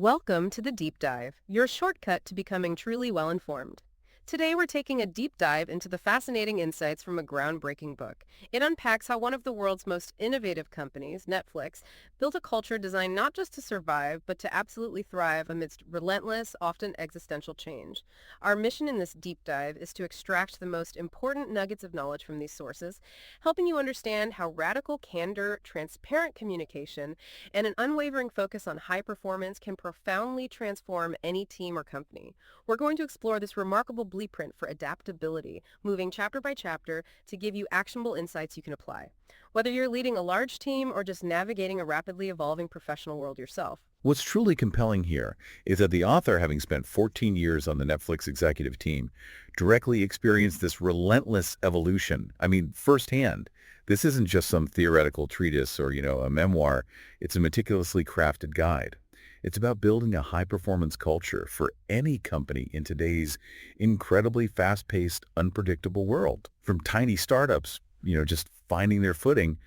Welcome to the Deep Dive, your shortcut to becoming truly well-informed. Today we're taking a deep dive into the fascinating insights from a groundbreaking book. It unpacks how one of the world's most innovative companies, Netflix, built a culture designed not just to survive, but to absolutely thrive amidst relentless, often existential change. Our mission in this deep dive is to extract the most important nuggets of knowledge from these sources, helping you understand how radical candor, transparent communication, and an unwavering focus on high performance can profoundly transform any team or company. We're going to explore this remarkable blueprint for adaptability, moving chapter by chapter to give you actionable insights you can apply. Whether you're leading a large team or just navigating a rapidly evolving professional world yourself. What's truly compelling here is that the author, having spent 14 years on the Netflix executive team, directly experienced this relentless evolution. I mean, firsthand. This isn't just some theoretical treatise or, a memoir. It's a meticulously crafted guide. It's about building a high-performance culture for any company in today's incredibly fast-paced, unpredictable world. From tiny startups, just finding their footing,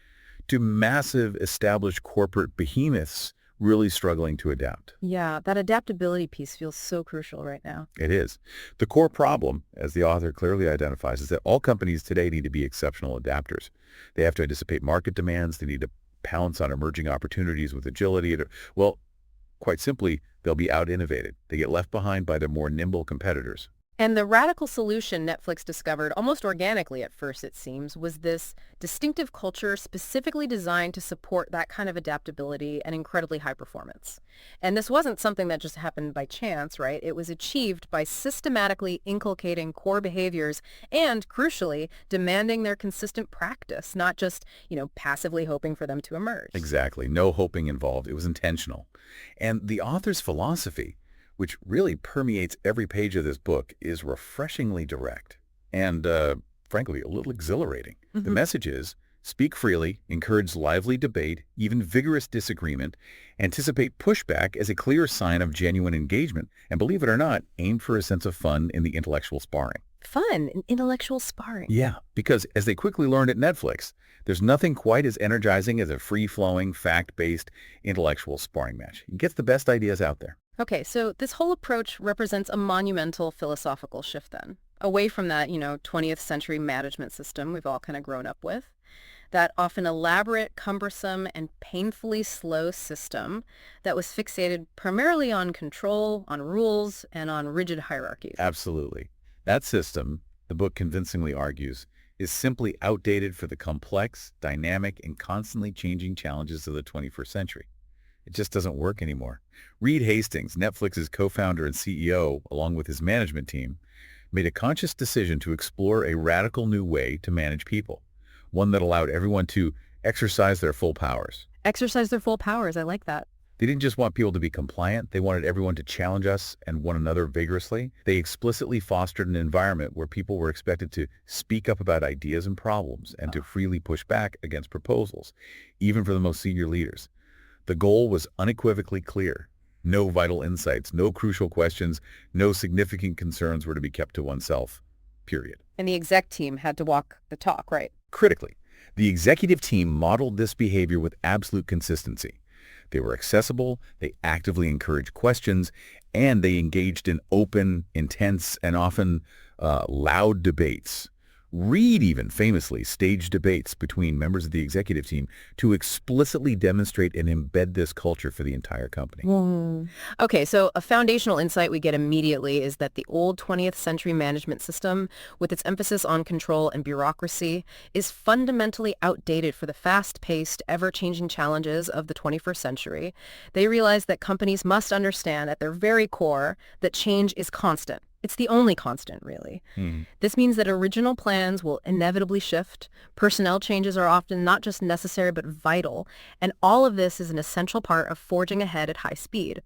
to massive established corporate behemoths really struggling to adapt. Yeah, that adaptability piece feels so crucial right now. It is. The core problem, as the author clearly identifies, is that all companies today need to be exceptional adapters. They have to anticipate market demands. They need to pounce on emerging opportunities with agility. Well, quite simply, they'll be out-innovated. They get left behind by their more nimble competitors. And the radical solution Netflix discovered, almost organically at first it seems, was this distinctive culture specifically designed to support that kind of adaptability and incredibly high performance. And this wasn't something that just happened by chance, right? It was achieved by systematically inculcating core behaviors and, crucially, demanding their consistent practice, not just, passively hoping for them to emerge. Exactly. No hoping involved. It was intentional. And the author's philosophy, which really permeates every page of this book, is refreshingly direct and, frankly, a little exhilarating. The message is, speak freely, encourage lively debate, even vigorous disagreement, anticipate pushback as a clear sign of genuine engagement, and believe it or not, aim for a sense of fun in the intellectual sparring. Fun and intellectual sparring. Yeah, because as they quickly learned at Netflix, there's nothing quite as energizing as a free-flowing, fact-based intellectual sparring match. It gets the best ideas out there. Okay, so this whole approach represents a monumental philosophical shift then, away from that, 20th century management system we've all kind of grown up with, that often elaborate, cumbersome, and painfully slow system that was fixated primarily on control, on rules, and on rigid hierarchies. Absolutely. That system, the book convincingly argues, is simply outdated for the complex, dynamic, and constantly changing challenges of the 21st century. It just doesn't work anymore. Reed Hastings, Netflix's co-founder and CEO, along with his management team, made a conscious decision to explore a radical new way to manage people, one that allowed everyone to exercise their full powers. Exercise their full powers. I like that. They didn't just want people to be compliant. They wanted everyone to challenge us and one another vigorously. They explicitly fostered an environment where people were expected to speak up about ideas and problems and to freely push back against proposals, even for the most senior leaders. The goal was unequivocally clear. No vital insights, no crucial questions, no significant concerns were to be kept to oneself, period. And the exec team had to walk the talk, right? Critically, the executive team modeled this behavior with absolute consistency. They were accessible, they actively encouraged questions, and they engaged in open, intense, and often loud debates. Reed even famously staged debates between members of the executive team to explicitly demonstrate and embed this culture for the entire company. Okay, so a foundational insight we get immediately is that the old 20th century management system, with its emphasis on control and bureaucracy, is fundamentally outdated for the fast-paced, ever-changing challenges of the 21st century. They realize that companies must understand at their very core that change is constant. It's the only constant, really. This means that original plans will inevitably shift. Personnel changes are often not just necessary but vital, and all of this is an essential part of forging ahead at high speed.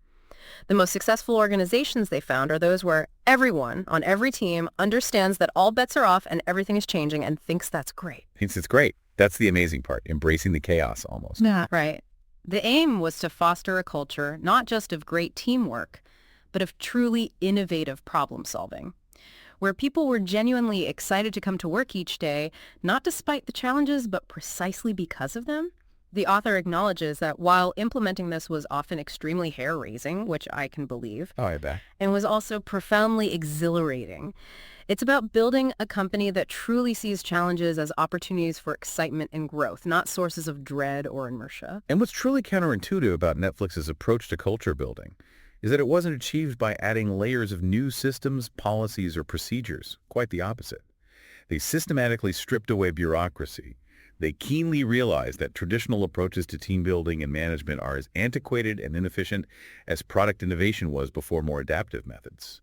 The most successful organizations they found are those where everyone on every team understands that all bets are off and everything is changing and thinks that's great. Thinks it's great. That's the amazing part, embracing the chaos almost. Yeah. Right. The aim was to foster a culture not just of great teamwork, but of truly innovative problem solving, where people were genuinely excited to come to work each day, not despite the challenges, but precisely because of them. The author acknowledges that while implementing this was often extremely hair-raising, which I can believe, Oh, I bet. and was also profoundly exhilarating, it's about building a company that truly sees challenges as opportunities for excitement and growth, not sources of dread or inertia. And what's truly counterintuitive about Netflix's approach to culture building is that it wasn't achieved by adding layers of new systems, policies, or procedures. Quite the opposite. They systematically stripped away bureaucracy. They keenly realized that traditional approaches to team building and management are as antiquated and inefficient as product innovation was before more adaptive methods.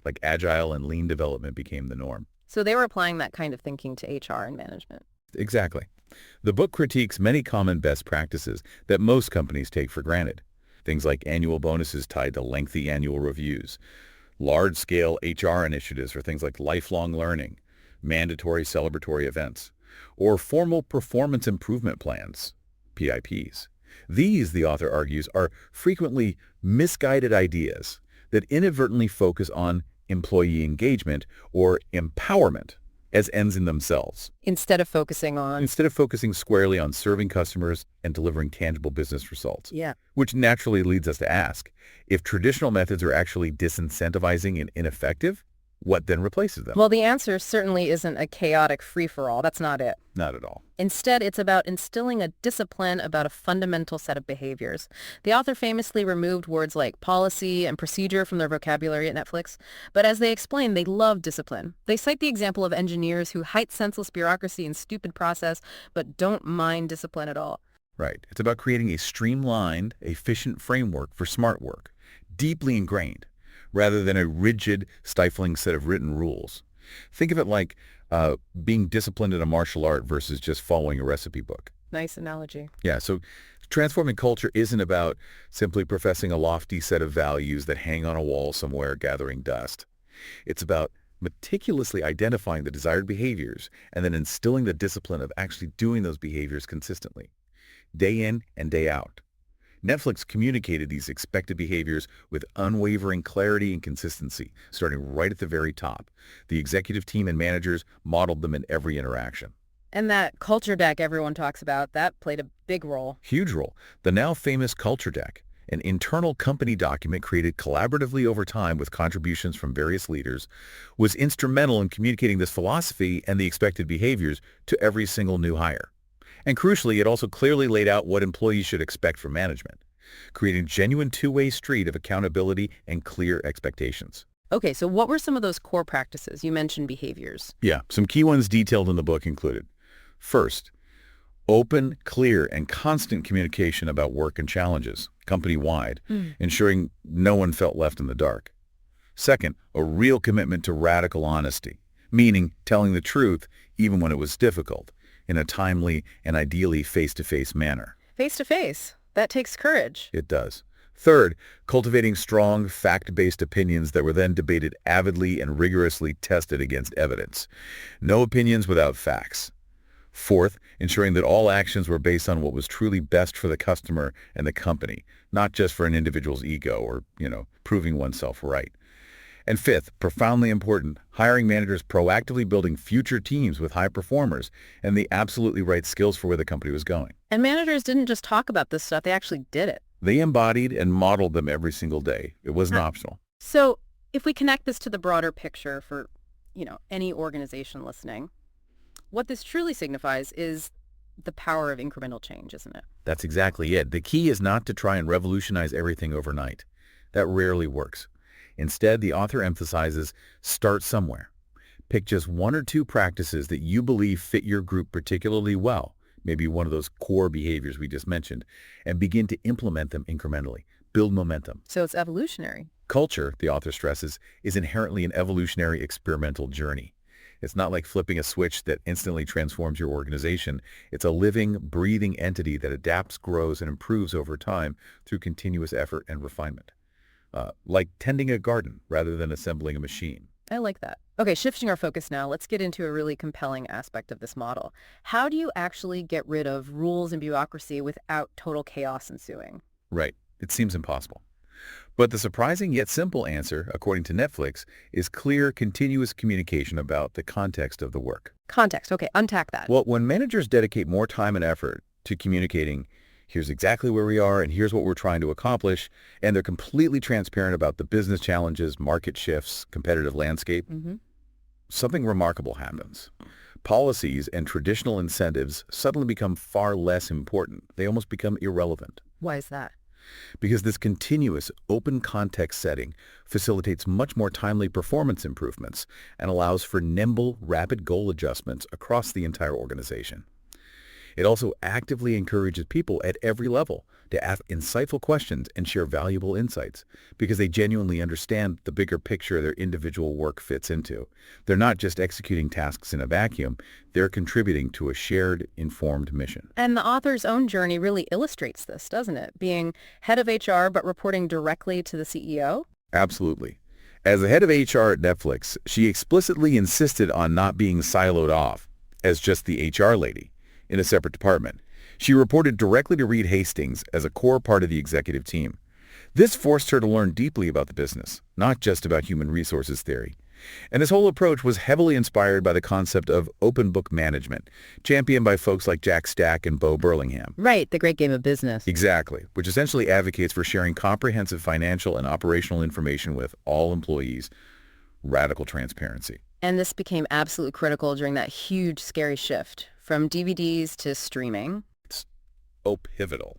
Like agile and lean development became the norm. So they were applying that kind of thinking to HR and management. Exactly. The book critiques many common best practices that most companies take for granted. Things like annual bonuses tied to lengthy annual reviews, large-scale HR initiatives for things like lifelong learning, mandatory celebratory events, or formal performance improvement plans, PIPs. These, the author argues, are frequently misguided ideas that inadvertently focus on employee engagement or empowerment as ends in themselves, Instead of focusing on... instead of focusing squarely on serving customers and delivering tangible business results. Yeah. Which naturally leads us to ask, if traditional methods are actually disincentivizing and ineffective, what then replaces them? Well, the answer certainly isn't a chaotic free-for-all. That's not it. Not at all. Instead, it's about instilling a discipline about a fundamental set of behaviors. The author famously removed words like policy and procedure from their vocabulary at Netflix, but as they explain, they love discipline. They cite the example of engineers who hate senseless bureaucracy and stupid process, but don't mind discipline at all. Right. It's about creating a streamlined, efficient framework for smart work, deeply ingrained, rather than a rigid, stifling set of written rules. Think of it like being disciplined in a martial art versus just following a recipe book. Nice analogy. Yeah, so transforming culture isn't about simply professing a lofty set of values that hang on a wall somewhere gathering dust. It's about meticulously identifying the desired behaviors and then instilling the discipline of actually doing those behaviors consistently, day in and day out. Netflix communicated these expected behaviors with unwavering clarity and consistency, starting right at the very top. The executive team and managers modeled them in every interaction. And that culture deck everyone talks about, that played a big role. Huge role. The now famous culture deck, an internal company document created collaboratively over time with contributions from various leaders, was instrumental in communicating this philosophy and the expected behaviors to every single new hire. And crucially, it also clearly laid out what employees should expect from management, creating a genuine two-way street of accountability and clear expectations. Okay, so what were some of those core practices? You mentioned behaviors. Yeah, some key ones detailed in the book included: first, open, clear, and constant communication about work and challenges, company-wide, ensuring no one felt left in the dark. Second, a real commitment to radical honesty, meaning telling the truth even when it was difficult, in a timely and ideally face-to-face manner. Face-to-face. That takes courage. It does. Third, cultivating strong, fact-based opinions that were then debated avidly and rigorously tested against evidence. No opinions without facts. Fourth, ensuring that all actions were based on what was truly best for the customer and the company, not just for an individual's ego or, proving oneself right. And fifth, profoundly important, hiring managers proactively building future teams with high performers and the absolutely right skills for where the company was going. And managers didn't just talk about this stuff, they actually did it. They embodied and modeled them every single day. It wasn't optional. So if we connect this to the broader picture for, any organization listening, what this truly signifies is the power of incremental change, isn't it? That's exactly it. The key is not to try and revolutionize everything overnight. That rarely works. Instead, the author emphasizes start somewhere. Pick just one or two practices that you believe fit your group particularly well, maybe one of those core behaviors we just mentioned, and begin to implement them incrementally. Build momentum. So it's evolutionary. Culture, the author stresses, is inherently an evolutionary experimental journey. It's not like flipping a switch that instantly transforms your organization. It's a living, breathing entity that adapts, grows, and improves over time through continuous effort and refinement. Like tending a garden rather than assembling a machine. I like that. Okay, shifting our focus now, let's get into a really compelling aspect of this model. How do you actually get rid of rules and bureaucracy without total chaos ensuing? Right. It seems impossible. But the surprising yet simple answer, according to Netflix, is clear, continuous communication about the context of the work. Context. Okay, unpack that. Well, when managers dedicate more time and effort to communicating, here's exactly where we are and here's what we're trying to accomplish, and they're completely transparent about the business challenges, market shifts, competitive landscape, something remarkable happens. Policies and traditional incentives suddenly become far less important. They almost become irrelevant. Why is that? Because this continuous open context setting facilitates much more timely performance improvements and allows for nimble, rapid goal adjustments across the entire organization. It also actively encourages people at every level to ask insightful questions and share valuable insights because they genuinely understand the bigger picture their individual work fits into. They're not just executing tasks in a vacuum, they're contributing to a shared, informed mission. And the author's own journey really illustrates this, doesn't it? Being head of HR but reporting directly to the CEO? Absolutely. As the head of HR at Netflix, she explicitly insisted on not being siloed off as just the HR lady in a separate department. She reported directly to Reed Hastings as a core part of the executive team. This forced her to learn deeply about the business, not just about human resources theory. And this whole approach was heavily inspired by the concept of open book management, championed by folks like Jack Stack and Bo Burlingham. Right, the great game of business. Exactly, which essentially advocates for sharing comprehensive financial and operational information with all employees. Radical transparency. And this became absolutely critical during that huge, scary shift from DVDs to streaming. Pivotal.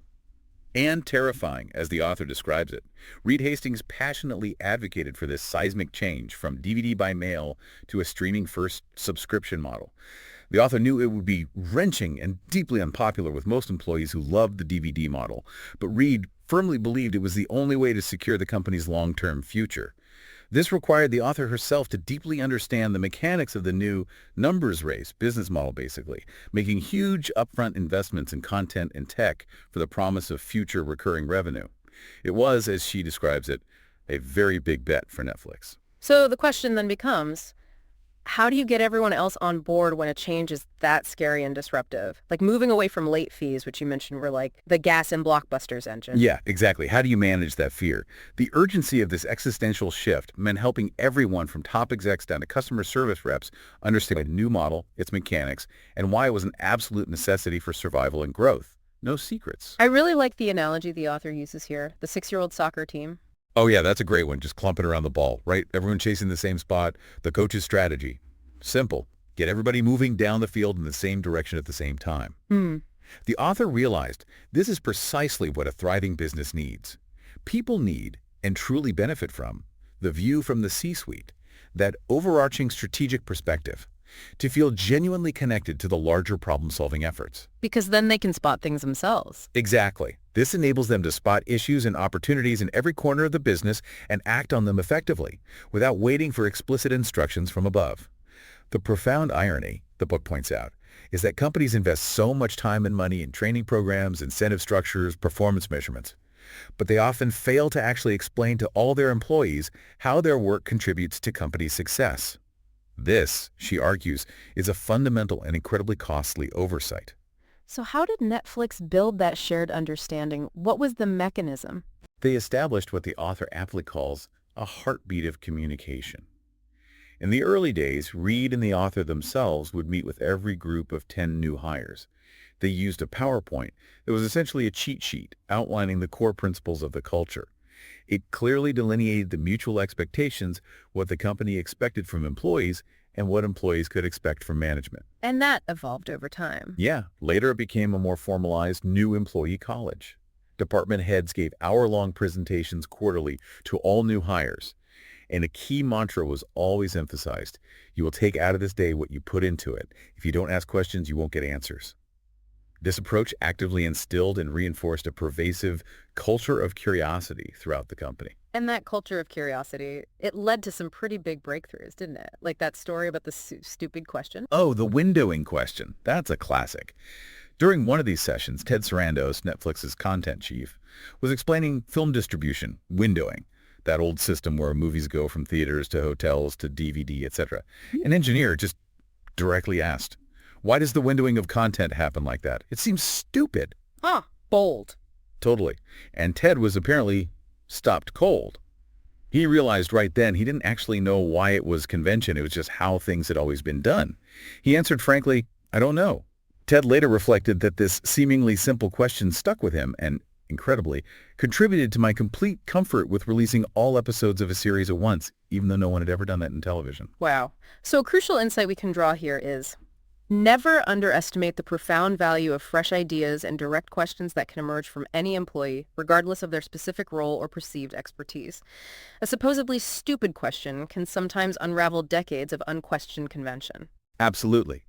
And terrifying, as the author describes it. Reed Hastings passionately advocated for this seismic change from DVD by mail to a streaming-first subscription model. The author knew it would be wrenching and deeply unpopular with most employees who loved the DVD model, but Reed firmly believed it was the only way to secure the company's long-term future. This required the author herself to deeply understand the mechanics of the new numbers race business model, basically, making huge upfront investments in content and tech for the promise of future recurring revenue. It was, as she describes it, a very big bet for Netflix. So the question then becomes, how do you get everyone else on board when a change is that scary and disruptive? Like moving away from late fees, which you mentioned were like the gas and Blockbuster's engine. Yeah, exactly. How do you manage that fear? The urgency of this existential shift meant helping everyone from top execs down to customer service reps understand a new model, its mechanics, and why it was an absolute necessity for survival and growth. No secrets. I really like the analogy the author uses here, the 6-year-old soccer team. Oh yeah, that's a great one. Just clumping around the ball, right? Everyone chasing the same spot. The coach's strategy. Simple. Get everybody moving down the field in the same direction at the same time. The author realized this is precisely what a thriving business needs. People need, and truly benefit from, the view from the C-suite, that overarching strategic perspective, to feel genuinely connected to the larger problem-solving efforts. Because then they can spot things themselves. Exactly. This enables them to spot issues and opportunities in every corner of the business and act on them effectively, without waiting for explicit instructions from above. The profound irony, the book points out, is that companies invest so much time and money in training programs, incentive structures, performance measurements, but they often fail to actually explain to all their employees how their work contributes to company success. This, she argues, is a fundamental and incredibly costly oversight. So how did Netflix build that shared understanding? What was the mechanism? They established what the author aptly calls a heartbeat of communication. In the early days, Reed and the author themselves would meet with every group of 10 new hires. They used a PowerPoint that was essentially a cheat sheet outlining the core principles of the culture. It clearly delineated the mutual expectations, what the company expected from employees, and what employees could expect from management. And that evolved over time. Yeah, later it became a more formalized new employee college. Department heads gave hour-long presentations quarterly to all new hires. And a key mantra was always emphasized. You will take out of this day what you put into it. If you don't ask questions, you won't get answers. This approach actively instilled and reinforced a pervasive culture of curiosity throughout the company. And that culture of curiosity, it led to some pretty big breakthroughs, didn't it? Like that story about the stupid question. Oh, the windowing question. That's a classic. During one of these sessions, Ted Sarandos, Netflix's content chief, was explaining film distribution, windowing, that old system where movies go from theaters to hotels to DVD, etc. An engineer just directly asked, why does the windowing of content happen like that? It seems stupid. Bold. Totally. And Ted was apparently stopped cold. He realized right then he didn't actually know why it was convention. It was just how things had always been done. He answered frankly, I don't know. Ted later reflected that this seemingly simple question stuck with him and, incredibly, contributed to my complete comfort with releasing all episodes of a series at once, even though no one had ever done that in television. Wow. So a crucial insight we can draw here is never underestimate the profound value of fresh ideas and direct questions that can emerge from any employee, regardless of their specific role or perceived expertise. A supposedly stupid question can sometimes unravel decades of unquestioned convention. Absolutely.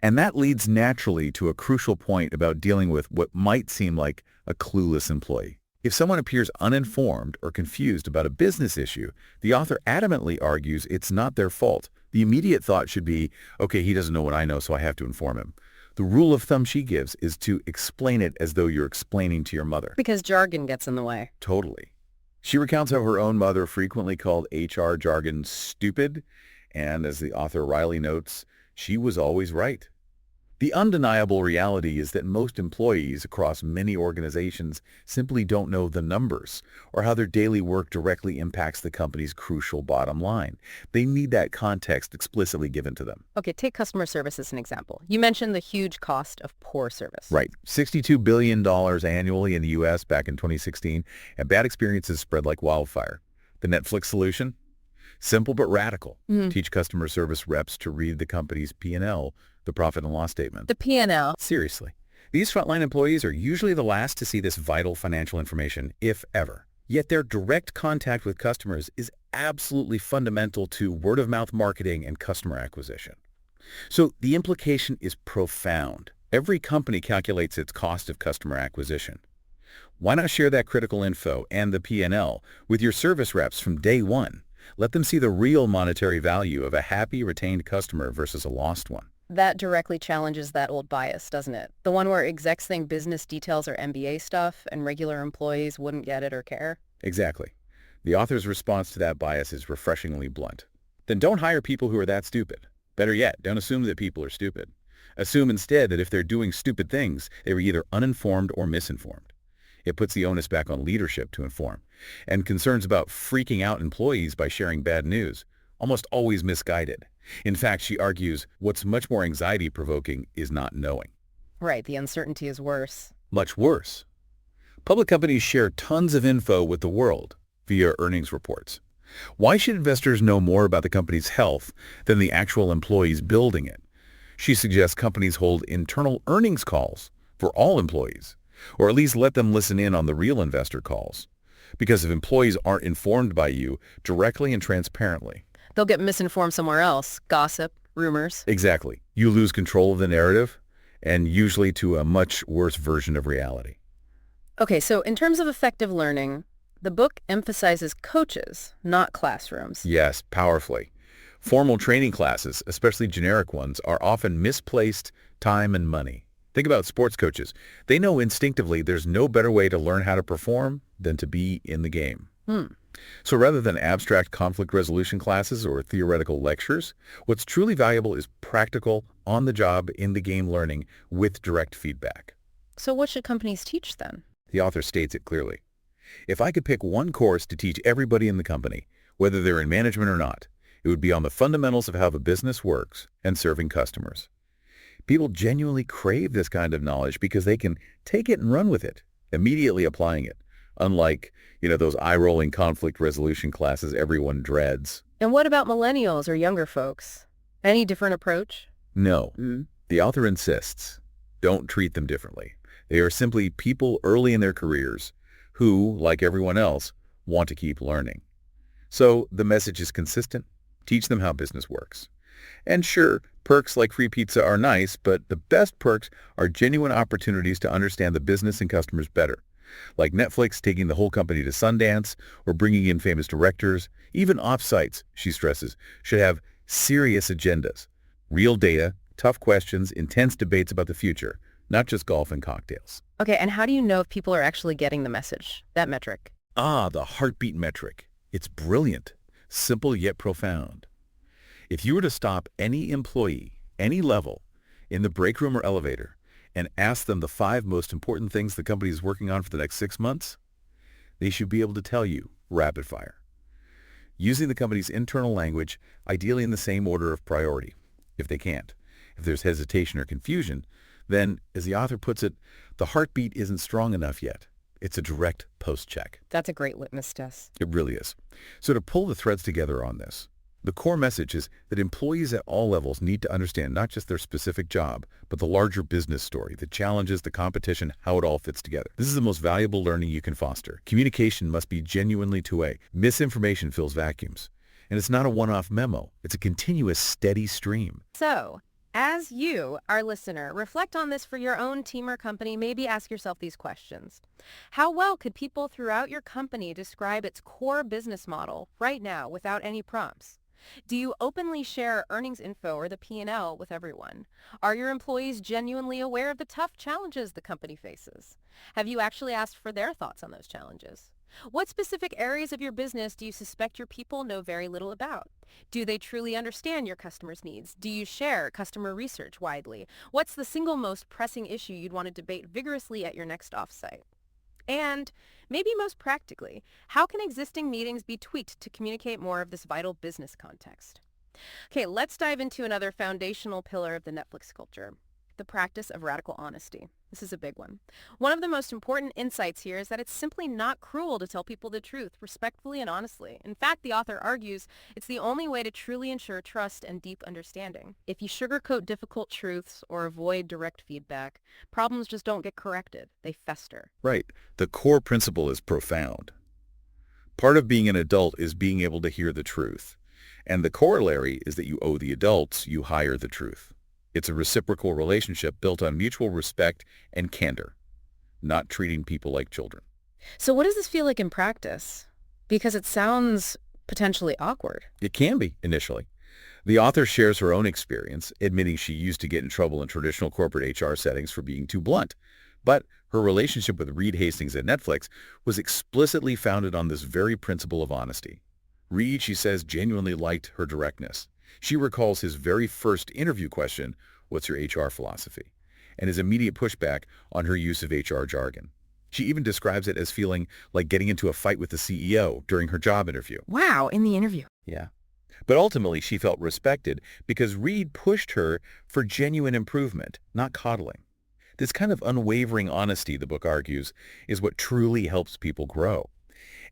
And that leads naturally to a crucial point about dealing with what might seem like a clueless employee. If someone appears uninformed or confused about a business issue, the author adamantly argues it's not their fault. The immediate thought should be, okay, he doesn't know what I know, so I have to inform him. The rule of thumb she gives is to explain it as though you're explaining to your mother. Because jargon gets in the way. Totally. She recounts how her own mother frequently called HR jargon stupid, and as the author Riley notes, she was always right. The undeniable reality is that most employees across many organizations simply don't know the numbers or how their daily work directly impacts the company's crucial bottom line. They need that context explicitly given to them. Okay, take customer service as an example. You mentioned the huge cost of poor service. Right. $62 billion annually in the U.S. back in 2016, and bad experiences spread like wildfire. The Netflix solution? Simple but radical. Teach customer service reps to read the company's P&L, the profit and loss statement. The P&L. Seriously. These frontline employees are usually the last to see this vital financial information, if ever. Yet their direct contact with customers is absolutely fundamental to word-of-mouth marketing and customer acquisition. So the implication is profound. Every company calculates its cost of customer acquisition. Why not share that critical info and the P&L with your service reps from day one? Let them see the real monetary value of a happy, retained customer versus a lost one. That directly challenges that old bias, doesn't it? The one where execs think business details are MBA stuff and regular employees wouldn't get it or care. Exactly. The author's response to that bias is refreshingly blunt. Then don't hire people who are that stupid. Better yet, don't assume that people are stupid. Assume instead that if they're doing stupid things, they were either uninformed or misinformed. It puts the onus back on leadership to inform. And concerns about freaking out employees by sharing bad news, almost always misguided. In fact, she argues what's much more anxiety-provoking is not knowing. Right, the uncertainty is worse. Much worse. Public companies share tons of info with the world via earnings reports. Why should investors know more about the company's health than the actual employees building it? She suggests companies hold internal earnings calls for all employees, or at least let them listen in on the real investor calls. Because if employees aren't informed by you directly and transparently, They'll get misinformed somewhere else. Gossip, rumors. exactly, you lose control of the narrative, and usually to a much worse version of reality. Okay, so in terms of effective learning, the book emphasizes coaches, not classrooms. Yes, powerfully. Formal training classes, especially generic ones, are often misplaced time and money. Think about sports coaches. They know instinctively there's no better way to learn how to perform than to be in the game. So rather than abstract conflict resolution classes or theoretical lectures, what's truly valuable is practical, on-the-job, in-the-game learning with direct feedback. So what should companies teach then? The author states it clearly. If I could pick one course to teach everybody in the company, whether they're in management or not, it would be on the fundamentals of how the business works and serving customers. People genuinely crave this kind of knowledge because they can take it and run with it, immediately applying it, unlike, those eye-rolling conflict resolution classes everyone dreads. And what about millennials or younger folks? Any different approach? No. The author insists, don't treat them differently. They are simply people early in their careers who, like everyone else, want to keep learning. So the message is consistent. Teach them how business works. And sure, perks like free pizza are nice, but the best perks are genuine opportunities to understand the business and customers better. Like Netflix taking the whole company to Sundance or bringing in famous directors. Even offsites, she stresses, should have serious agendas. Real data, tough questions, intense debates about the future, not just golf and cocktails. Okay, and how do you know if people are actually getting the message, that metric? The heartbeat metric. It's brilliant, simple yet profound. If you were to stop any employee, any level, in the break room or elevator, and ask them the 5 most important things the company is working on for the next 6 months, they should be able to tell you rapid fire. Using the company's internal language, ideally in the same order of priority. If they can't, if there's hesitation or confusion, Then, as the author puts it, the heartbeat isn't strong enough yet. It's a direct post-check. That's a great litmus test. It really is. So to pull the threads together on this, the core message is that employees at all levels need to understand not just their specific job, but the larger business story, the challenges, the competition, how it all fits together. This is the most valuable learning you can foster. Communication must be genuinely two-way. Misinformation fills vacuums. And it's not a one-off memo. It's a continuous, steady stream. So, as you, our listener, reflect on this for your own team or company, maybe ask yourself these questions. How well could people throughout your company describe its core business model right now without any prompts? Do you openly share earnings info or the P&L with everyone? Are your employees genuinely aware of the tough challenges the company faces? Have you actually asked for their thoughts on those challenges? What specific areas of your business do you suspect your people know very little about? Do they truly understand your customers' needs? Do you share customer research widely? What's the single most pressing issue you'd want to debate vigorously at your next offsite? And maybe most practically, how can existing meetings be tweaked to communicate more of this vital business context? Okay, let's dive into another foundational pillar of the Netflix culture, the practice of radical honesty. This is a big one. One of the most important insights here is that it's simply not cruel to tell people the truth respectfully and honestly. In fact, the author argues it's the only way to truly ensure trust and deep understanding. If you sugarcoat difficult truths or avoid direct feedback, problems just don't get corrected. They fester. Right. The core principle is profound. Part of being an adult is being able to hear the truth. And the corollary is that you owe the adults you hire the truth. It's a reciprocal relationship built on mutual respect and candor, not treating people like children. So what does this feel like in practice? Because it sounds potentially awkward. It can be, initially. The author shares her own experience, admitting she used to get in trouble in traditional corporate HR settings for being too blunt. But her relationship with Reed Hastings at Netflix was explicitly founded on this very principle of honesty. Reed, she says, genuinely liked her directness. She recalls his very first interview question, "What's your HR philosophy?" and his immediate pushback on her use of HR jargon. She even describes it as feeling like getting into a fight with the CEO during her job interview. Wow, in the interview. Yeah. But ultimately, she felt respected because Reed pushed her for genuine improvement, not coddling. This kind of unwavering honesty, the book argues, is what truly helps people grow.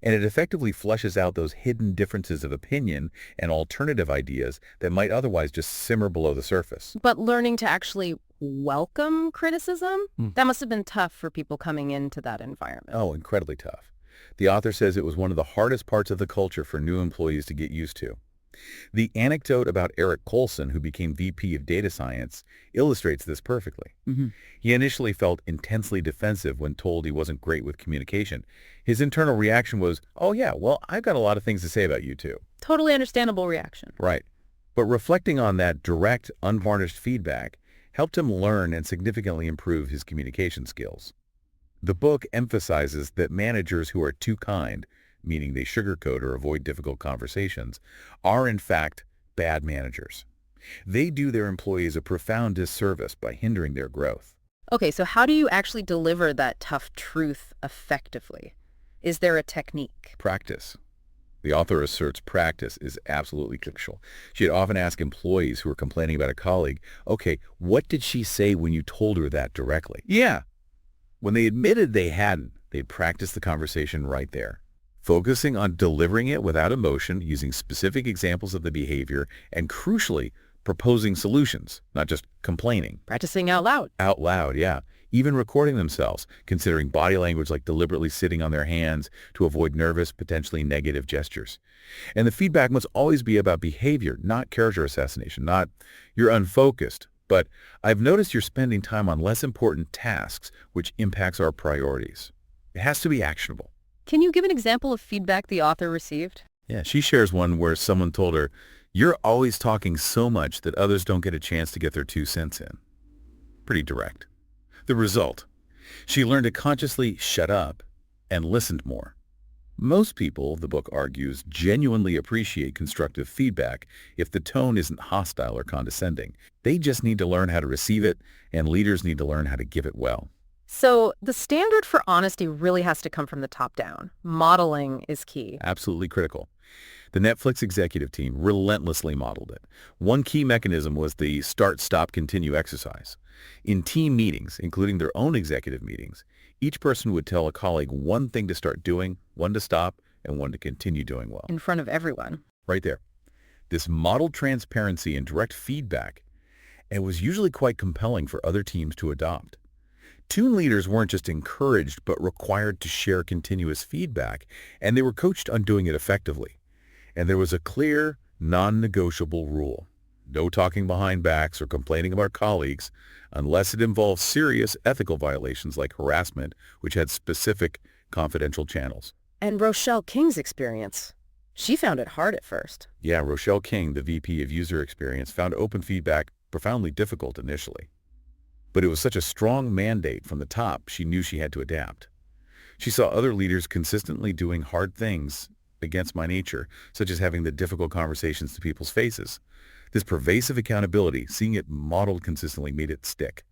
And it effectively fleshes out those hidden differences of opinion and alternative ideas that might otherwise just simmer below the surface. But learning to actually welcome criticism, that must have been tough for people coming into that environment. Oh, incredibly tough. The author says it was one of the hardest parts of the culture for new employees to get used to. The anecdote about Eric Colson, who became VP of Data Science, illustrates this perfectly. He initially felt intensely defensive when told he wasn't great with communication. His internal reaction was, "Oh yeah, well, I've got a lot of things to say about you too." Totally understandable reaction. Right. But reflecting on that direct, unvarnished feedback helped him learn and significantly improve his communication skills. The book emphasizes that managers who are too kind, meaning they sugarcoat or avoid difficult conversations, are in fact bad managers. They do their employees a profound disservice by hindering their growth. Okay, so how do you actually deliver that tough truth effectively? Is there a technique? Practice. The author asserts practice is absolutely crucial. She'd often ask employees who were complaining about a colleague, "Okay, what did she say when you told her that directly?" Yeah. When they admitted they hadn't, they'd practice the conversation right there, focusing on delivering it without emotion, using specific examples of the behavior, and crucially, proposing solutions, not just complaining. Practicing out loud. Out loud, yeah. Even recording themselves, considering body language like deliberately sitting on their hands to avoid nervous, potentially negative gestures. And the feedback must always be about behavior, not character assassination, not "you're unfocused," but "I've noticed you're spending time on less important tasks, which impacts our priorities." It has to be actionable. Can you give an example of feedback the author received? Yeah, she shares one where someone told her, "You're always talking so much that others don't get a chance to get their 2 cents in." Pretty direct. The result, she learned to consciously shut up and listened more. Most people, the book argues, genuinely appreciate constructive feedback if the tone isn't hostile or condescending. They just need to learn how to receive it, and leaders need to learn how to give it well. So the standard for honesty really has to come from the top down. Modeling is key. Absolutely critical. The Netflix executive team relentlessly modeled it. One key mechanism was the start, stop, continue exercise. In team meetings, including their own executive meetings, each person would tell a colleague one thing to start doing, one to stop, and one to continue doing well. In front of everyone. Right there. This modeled transparency and direct feedback, and was usually quite compelling for other teams to adopt. Team leaders weren't just encouraged but required to share continuous feedback, and they were coached on doing it effectively. And there was a clear, non-negotiable rule. No talking behind backs or complaining about colleagues unless it involves serious ethical violations like harassment, which had specific confidential channels. And Rochelle King's experience. She found it hard at first. Yeah, Rochelle King, the VP of User Experience, found open feedback profoundly difficult initially. But it was such a strong mandate from the top, she knew she had to adapt. She saw other leaders consistently doing hard things against my nature, such as having the difficult conversations to people's faces. This pervasive accountability, seeing it modeled consistently, made it stick.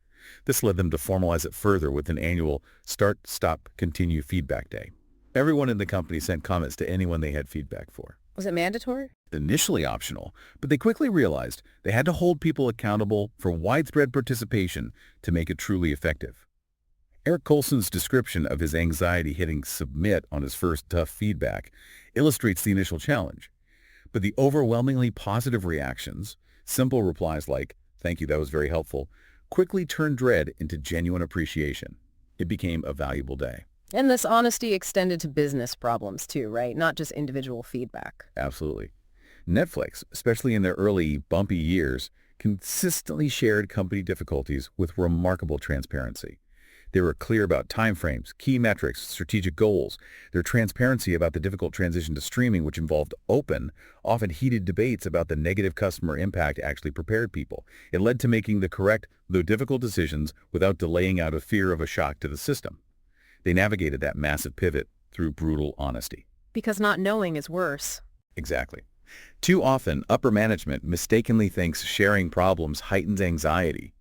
This led them to formalize it further with an annual start, stop, continue feedback day. Everyone in the company sent comments to anyone they had feedback for. Was it mandatory? Initially optional, but they quickly realized they had to hold people accountable for widespread participation to make it truly effective. Eric Colson's description of his anxiety hitting submit on his first tough feedback illustrates the initial challenge. But the overwhelmingly positive reactions, simple replies like, "Thank you, that was very helpful," quickly turned dread into genuine appreciation. It became a valuable day. And this honesty extended to business problems too, right? Not just individual feedback. Absolutely. Netflix, especially in their early, bumpy years, consistently shared company difficulties with remarkable transparency. They were clear about timeframes, key metrics, strategic goals. Their transparency about the difficult transition to streaming, which involved open, often heated debates about the negative customer impact, actually prepared people. It led to making the correct, though difficult decisions without delaying out of fear of a shock to the system. They navigated that massive pivot through brutal honesty. Because not knowing is worse. Exactly. Too often, upper management mistakenly thinks sharing problems heightens anxiety.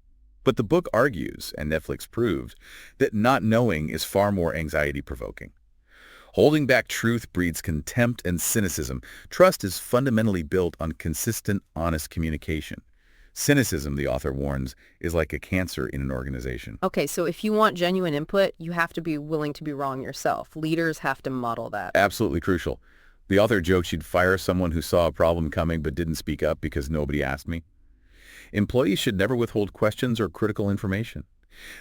But the book argues, and Netflix proved, that not knowing is far more anxiety-provoking. Holding back truth breeds contempt and cynicism. Trust is fundamentally built on consistent, honest communication. Cynicism, the author warns, is like a cancer in an organization. Okay, so if you want genuine input, you have to be willing to be wrong yourself. Leaders have to model that. Absolutely crucial. The author joked she'd fire someone who saw a problem coming but didn't speak up because nobody asked me. Employees should never withhold questions or critical information.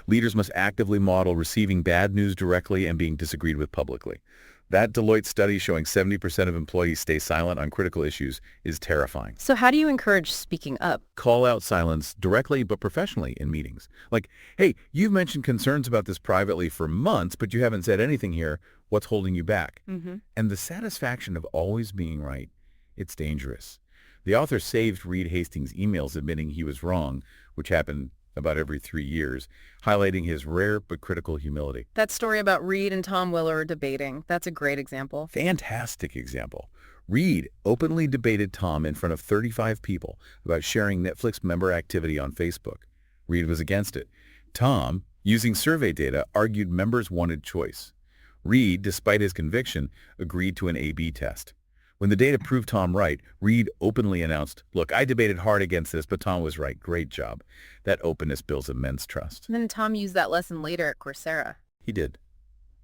Leaders must actively model receiving bad news directly and being disagreed with publicly. That Deloitte study showing 70% of employees stay silent on critical issues is terrifying. So how do you encourage speaking up? Call out silence directly but professionally in meetings. Like, "Hey, you've mentioned concerns about this privately for months, but you haven't said anything here. What's holding you back?" And the satisfaction of always being right, it's dangerous. The author saved Reed Hastings' emails admitting he was wrong, which happened about every 3 years, highlighting his rare but critical humility. That story about Reed and Tom Willer debating, that's a great example. Fantastic example. Reed openly debated Tom in front of 35 people about sharing Netflix member activity on Facebook. Reed was against it. Tom, using survey data, argued members wanted choice. Reed, despite his conviction, agreed to an A/B test. When the data proved Tom right, Reed openly announced, "Look, I debated hard against this, but Tom was right. Great job." That openness builds immense trust. And then Tom used that lesson later at Coursera. He did.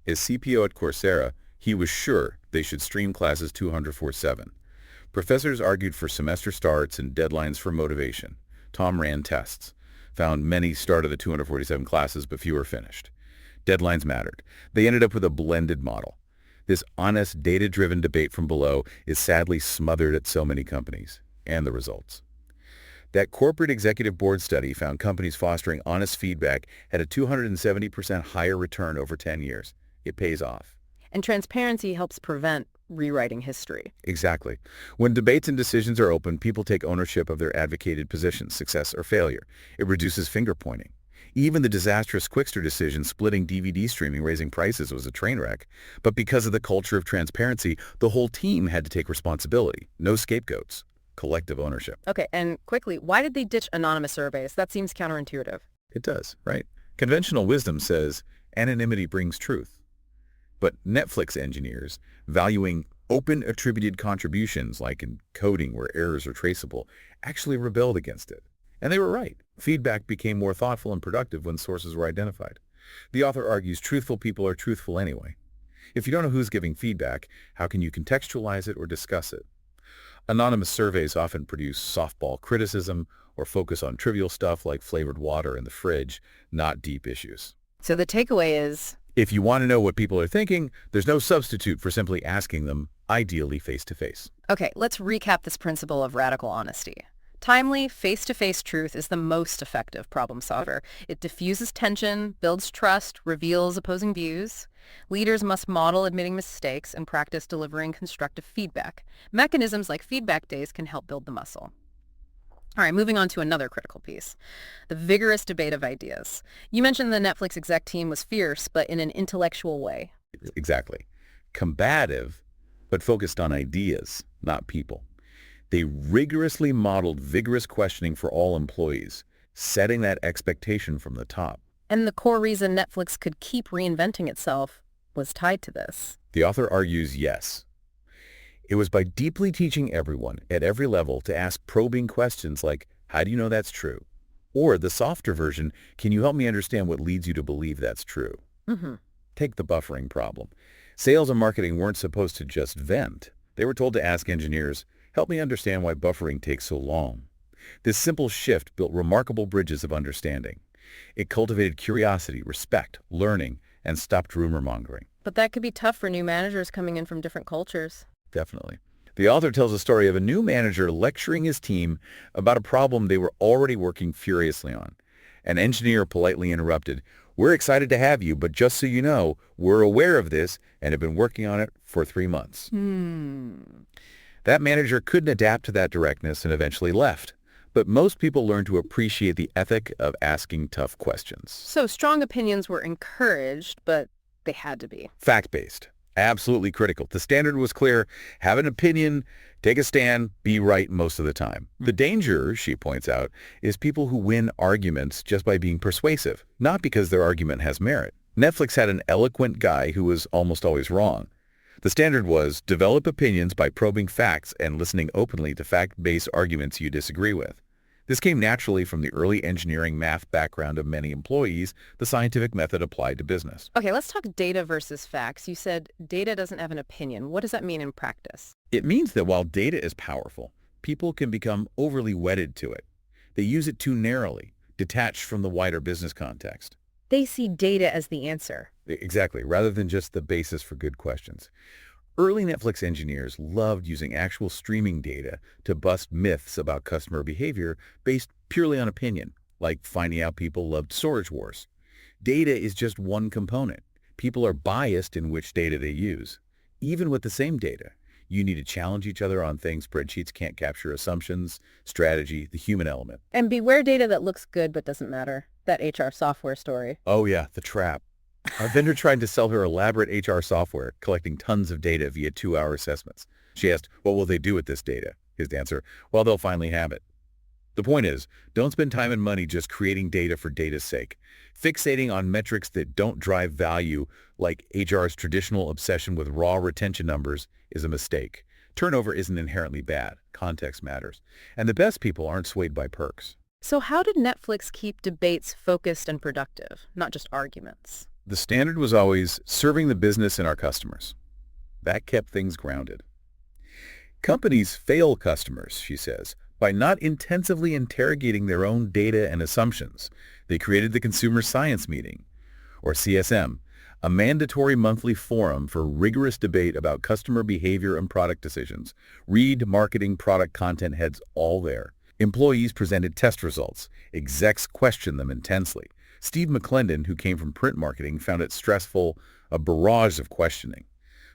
As CPO at Coursera, he was sure they should stream classes 204/7. Professors argued for semester starts and deadlines for motivation. Tom ran tests, found many started the 247 classes, but fewer finished. Deadlines mattered. They ended up with a blended model. This honest, data-driven debate from below is sadly smothered at so many companies. And the results. That corporate executive board study found companies fostering honest feedback had a 270% higher return over 10 years. It pays off. And transparency helps prevent rewriting history. Exactly. When debates and decisions are open, people take ownership of their advocated positions, success or failure. It reduces finger-pointing. Even the disastrous Quickster decision splitting DVD streaming, raising prices, was a train wreck. But because of the culture of transparency, the whole team had to take responsibility. No scapegoats. Collective ownership. Okay, and quickly, why did they ditch anonymous surveys? That seems counterintuitive. It does, right? Conventional wisdom says anonymity brings truth. But Netflix engineers, valuing Open attributed contributions, like in coding where errors are traceable, actually rebelled against it. And they were right. Feedback became more thoughtful and productive when sources were identified. The author argues truthful people are truthful anyway. If you don't know who's giving feedback, how can you contextualize it or discuss it? Anonymous surveys often produce softball criticism or focus on trivial stuff like flavored water in the fridge, not deep issues. So the takeaway is, If you want to know what people are thinking, there's no substitute for simply asking them, ideally face-to-face. okay, let's recap this principle of radical honesty. Timely, face-to-face truth is the most effective problem solver. It diffuses tension, builds trust, reveals opposing views. Leaders must model admitting mistakes and practice delivering constructive feedback. Mechanisms like feedback days can help build the muscle. All right, moving on to another critical piece, the vigorous debate of ideas. You mentioned the Netflix exec team was fierce, but in an intellectual way. Exactly. Combative, but focused on ideas, not people. They rigorously modeled vigorous questioning for all employees, setting that expectation from the top. And the core reason Netflix could keep reinventing itself was tied to this. The author argues yes. It was by deeply teaching everyone at every level to ask probing questions like, how do you know that's true? Or the softer version, can you help me understand what leads you to believe that's true? Take the buffering problem. Sales and marketing weren't supposed to just vent. They were told to ask engineers, help me understand why buffering takes so long. This simple shift built remarkable bridges of understanding. It cultivated curiosity, respect, learning, and stopped rumor-mongering. But that could be tough for new managers coming in from different cultures. Definitely. The author tells a story of a new manager lecturing his team about a problem they were already working furiously on. An engineer politely interrupted, we're excited to have you, but just so you know, we're aware of this and have been working on it for 3 months. That manager couldn't adapt to that directness and eventually left. But most people learned to appreciate the ethic of asking tough questions. So strong opinions were encouraged, but they had to be. Fact-based. Absolutely critical. The standard was clear. Have an opinion, take a stand, be right most of the time. The danger, she points out, is people who win arguments just by being persuasive, not because their argument has merit. Netflix had an eloquent guy who was almost always wrong. The standard was develop opinions by probing facts and listening openly to fact-based arguments you disagree with. This came naturally from the early engineering math background of many employees, the scientific method applied to business. Okay, let's talk data versus facts. You said data doesn't have an opinion. What does that mean in practice? It means that while data is powerful, people can become overly wedded to it. They use it too narrowly, detached from the wider business context. They see data as the answer. Exactly, rather than just the basis for good questions. Early Netflix engineers loved using actual streaming data to bust myths about customer behavior based purely on opinion, like finding out people loved storage wars. Data is just one component. People are biased in which data they use. Even with the same data, you need to challenge each other on things spreadsheets can't capture: assumptions, strategy, the human element. And beware data that looks good but doesn't matter. That HR software story. Oh yeah, the trap. A vendor tried to sell her elaborate HR software, collecting tons of data via 2-hour assessments. She asked, what will they do with this data? His answer, well, they'll finally have it. The point is, don't spend time and money just creating data for data's sake. Fixating on metrics that don't drive value, like HR's traditional obsession with raw retention numbers, is a mistake. Turnover isn't inherently bad. Context matters. And the best people aren't swayed by perks. So how did Netflix keep debates focused and productive, not just arguments? The standard was always serving the business and our customers. That kept things grounded. Companies fail customers, she says, by not intensively interrogating their own data and assumptions. They created the Consumer Science Meeting, or CSM, a mandatory monthly forum for rigorous debate about customer behavior and product decisions. Read, marketing, product content heads all there. Employees presented test results. Execs questioned them intensely. Steve McClendon, who came from print marketing, found it stressful, a barrage of questioning.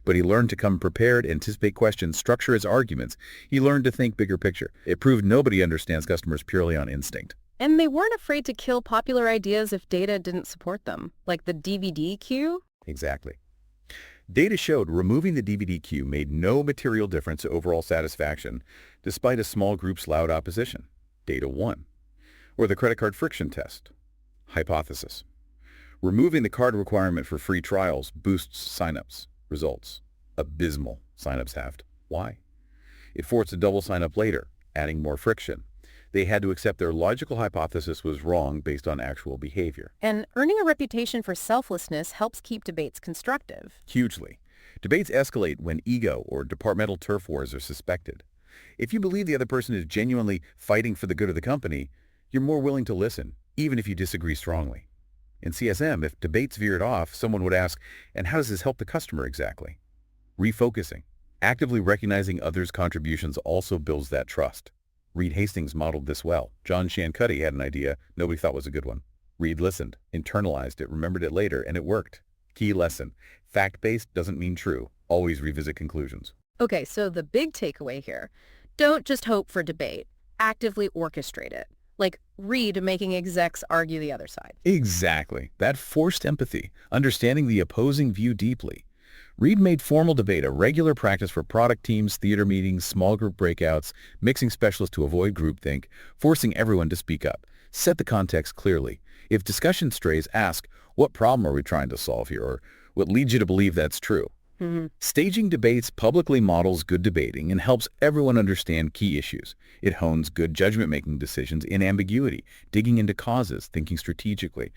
But he learned to come prepared, anticipate questions, structure his arguments. He learned to think bigger picture. It proved nobody understands customers purely on instinct. And they weren't afraid to kill popular ideas if data didn't support them, like the DVD queue. Exactly. Data showed removing the DVD queue made no material difference to overall satisfaction, despite a small group's loud opposition. Data won. Or the credit card friction test. Hypothesis. Removing the card requirement for free trials boosts signups. Results. Abysmal, signups have. Why? It forced a double sign-up later, adding more friction. They had to accept their logical hypothesis was wrong based on actual behavior. And earning a reputation for selflessness helps keep debates constructive. Hugely. Debates escalate when ego or departmental turf wars are suspected. If you believe the other person is genuinely fighting for the good of the company, you're more willing to listen, even if you disagree strongly. In CSM, if debates veered off, someone would ask, and how does this help the customer exactly? Refocusing. Actively recognizing others' contributions also builds that trust. Reed Hastings modeled this well. John Shancutti had an idea nobody thought was a good one. Reed listened, internalized it, remembered it later, and it worked. Key lesson. Fact-based doesn't mean true. Always revisit conclusions. Okay, so the big takeaway here, don't just hope for debate, actively orchestrate it. Like Reed making execs argue the other side. Exactly. That forced empathy, understanding the opposing view deeply. Reed made formal debate a regular practice for product teams, theater meetings, small group breakouts, mixing specialists to avoid groupthink, forcing everyone to speak up. Set the context clearly. If discussion strays, ask, what problem are we trying to solve here, or what leads you to believe that's true? Staging debates publicly models good debating and helps everyone understand key issues. It hones good judgment-making decisions in ambiguity, digging into causes, thinking strategically.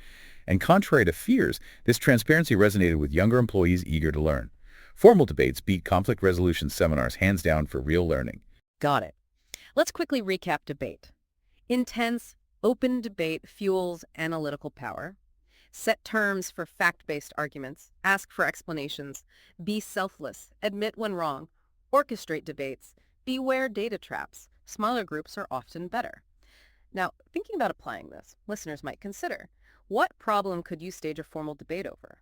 And contrary to fears, this transparency resonated with younger employees eager to learn. Formal debates beat conflict resolution seminars hands down for real learning. Got it. Let's quickly recap debate. Intense, open debate fuels analytical power. Set terms for fact-based arguments. Ask for explanations. Be selfless. Admit when wrong. Orchestrate debates. Beware data traps. Smaller groups are often better. Now, thinking about applying this, listeners might consider, what problem could you stage a formal debate over?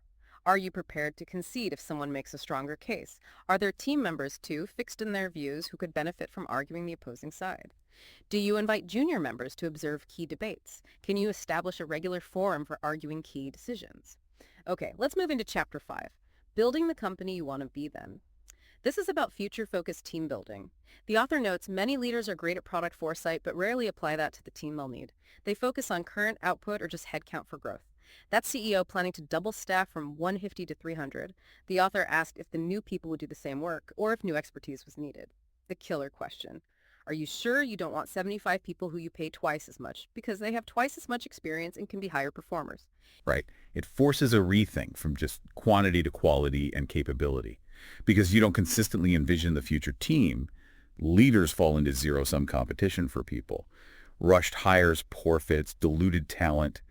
Are you prepared to concede if someone makes a stronger case? Are there team members, too, fixed in their views who could benefit from arguing the opposing side? Do you invite junior members to observe key debates? Can you establish a regular forum for arguing key decisions? Okay, let's move into Chapter 5, Building the Company You Want to Be Then. This is about future-focused team building. The author notes many leaders are great at product foresight, but rarely apply that to the team they'll need. They focus on current output or just headcount for growth. That CEO planning to double staff from 150 to 300. The author asked if the new people would do the same work or if new expertise was needed. The killer question. Are you sure you don't want 75 people who you pay twice as much because they have twice as much experience and can be higher performers? Right. It forces a rethink from just quantity to quality and capability. Because you don't consistently envision the future team, leaders fall into zero-sum competition for people. Rushed hires, poor fits, diluted talent.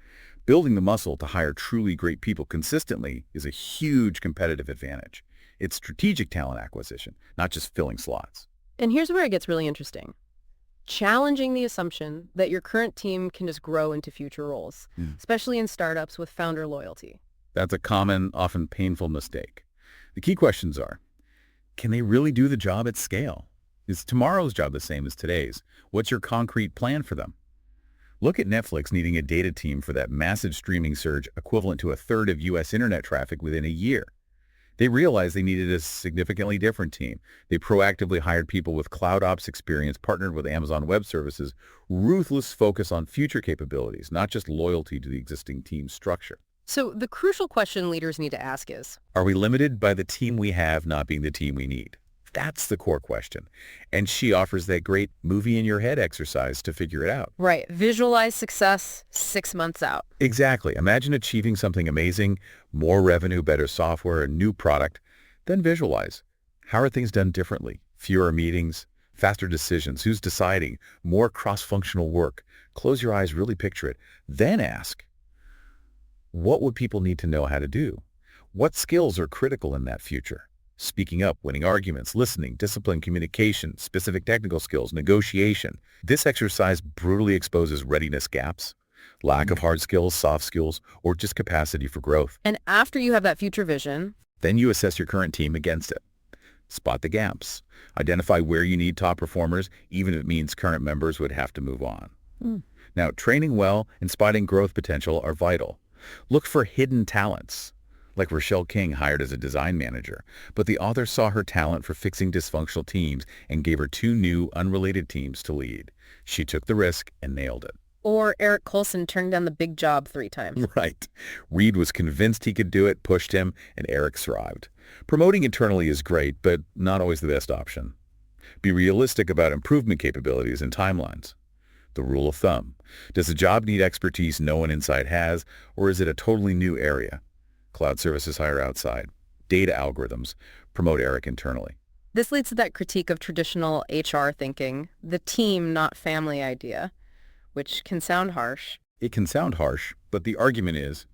Building the muscle to hire truly great people consistently is a huge competitive advantage. It's strategic talent acquisition, not just filling slots. And here's where it gets really interesting. Challenging the assumption that your current team can just grow into future roles, especially in startups with founder loyalty. That's a common, often painful mistake. The key questions are, can they really do the job at scale? Is tomorrow's job the same as today's? What's your concrete plan for them? Look at Netflix needing a data team for that massive streaming surge equivalent to a third of U.S. internet traffic within a year. They realized they needed a significantly different team. They proactively hired people with cloud ops experience, partnered with Amazon Web Services, ruthless focus on future capabilities, not just loyalty to the existing team structure. So the crucial question leaders need to ask is, Are we limited by the team we have not being the team we need? That's the core question. And she offers that great movie in your head exercise to figure it out. right, visualize success 6 months out. Exactly. Imagine achieving something amazing, more revenue, better software, a new product. Then visualize. How are things done differently? Fewer meetings, faster decisions. Who's deciding? More cross-functional work. Close your eyes, really picture it. Then ask, what would people need to know how to do? What skills are critical in that future? Speaking up, winning arguments, listening, discipline, communication, specific technical skills, negotiation. This exercise brutally exposes readiness gaps, lack of hard skills, soft skills, or just capacity for growth. And after you have that future vision, Then you assess your current team against it. Spot the gaps. Identify where you need top performers, even if it means current members would have to move on. Now, training well and spotting growth potential are vital. Look for hidden talents, like Rochelle King hired as a design manager, but the author saw her talent for fixing dysfunctional teams and gave her 2 new, unrelated teams to lead. She took the risk and nailed it. Or Eric Colson turned down the big job 3 times. Right. Reed was convinced he could do it, pushed him, and Eric thrived. Promoting internally is great, but not always the best option. Be realistic about improvement capabilities and timelines. The rule of thumb. Does the job need expertise no one inside has, or is it a totally new area? Cloud services hire outside. Data algorithms. Promote Eric internally. This leads to that critique of traditional HR thinking, the team, not family idea, which can sound harsh. It can sound harsh, but the argument is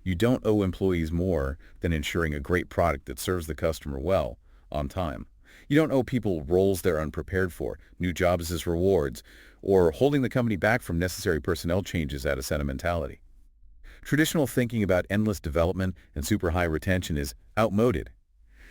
you don't owe employees more than ensuring a great product that serves the customer well, on time. You don't owe people roles they're unprepared for, new jobs as rewards, or holding the company back from necessary personnel changes out of sentimentality. Traditional thinking about endless development and super high retention is outmoded.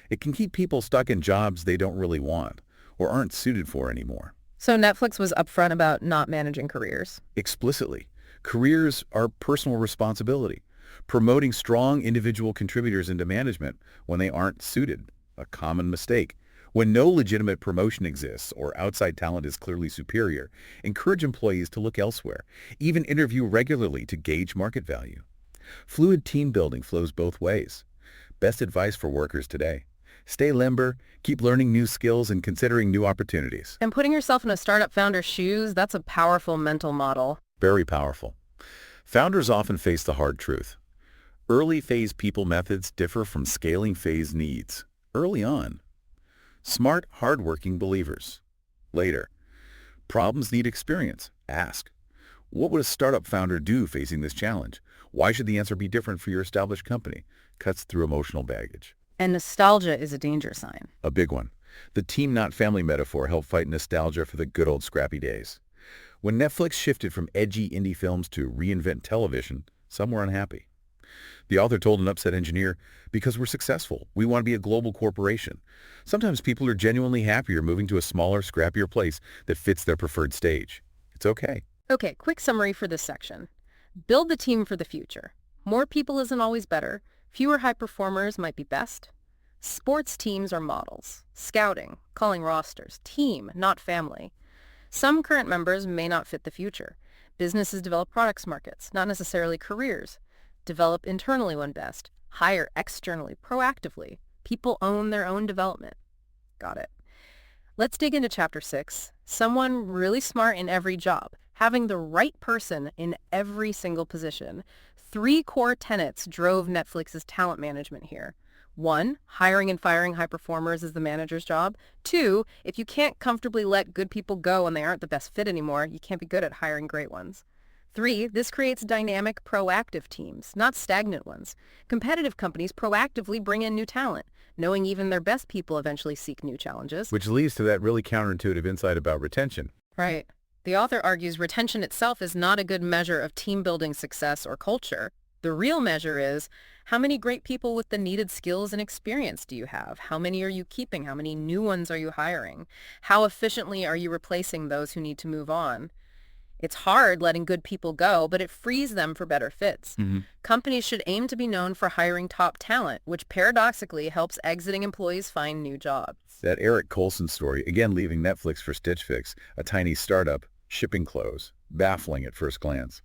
It can keep people stuck in jobs they don't really want or aren't suited for anymore. So Netflix was upfront about not managing careers. Explicitly, careers are personal responsibility. Promoting strong individual contributors into management when they aren't suited, a common mistake. When no legitimate promotion exists or outside talent is clearly superior, encourage employees to look elsewhere. Even interview regularly to gauge market value. Fluid team building flows both ways. Best advice for workers today. Stay limber, keep learning new skills and considering new opportunities. And putting yourself in a startup founder's shoes, that's a powerful mental model. Very powerful. Founders often face the hard truth. Early phase people methods differ from scaling phase needs. Early on. Smart, hardworking believers. Later. Problems need experience. Ask. What would a startup founder do facing this challenge? Why should the answer be different for your established company? Cuts through emotional baggage. And nostalgia is a danger sign. A big one. The team not family metaphor helped fight nostalgia for the good old scrappy days. When Netflix shifted from edgy indie films to reinvent television, some were unhappy. The author told an upset engineer, because we're successful, we want to be a global corporation. Sometimes people are genuinely happier moving to a smaller, scrappier place that fits their preferred stage. It's okay. Okay, quick summary for this section. Build the team for the future. More people isn't always better. Fewer high performers might be best. Sports teams are models. Scouting, calling rosters. Team, not family. Some current members may not fit the future. Businesses develop products markets, not necessarily careers. Develop internally when best. Hire externally, proactively. People own their own development. Got it. Let's dig into Chapter 6. Someone really smart in every job. Having the right person in every single position. 3 core tenets drove Netflix's talent management here. 1, hiring and firing high performers is the manager's job. 2, if you can't comfortably let good people go and they aren't the best fit anymore, you can't be good at hiring great ones. 3, this creates dynamic, proactive teams, not stagnant ones. Competitive companies proactively bring in new talent, knowing even their best people eventually seek new challenges. Which leads to that really counterintuitive insight about retention. Right. The author argues retention itself is not a good measure of team-building success or culture. The real measure is, how many great people with the needed skills and experience do you have? How many are you keeping? How many new ones are you hiring? How efficiently are you replacing those who need to move on? It's hard letting good people go, but it frees them for better fits. Companies should aim to be known for hiring top talent, which paradoxically helps exiting employees find new jobs. That Eric Colson story, again leaving Netflix for Stitch Fix, a tiny startup, shipping clothes, baffling at first glance.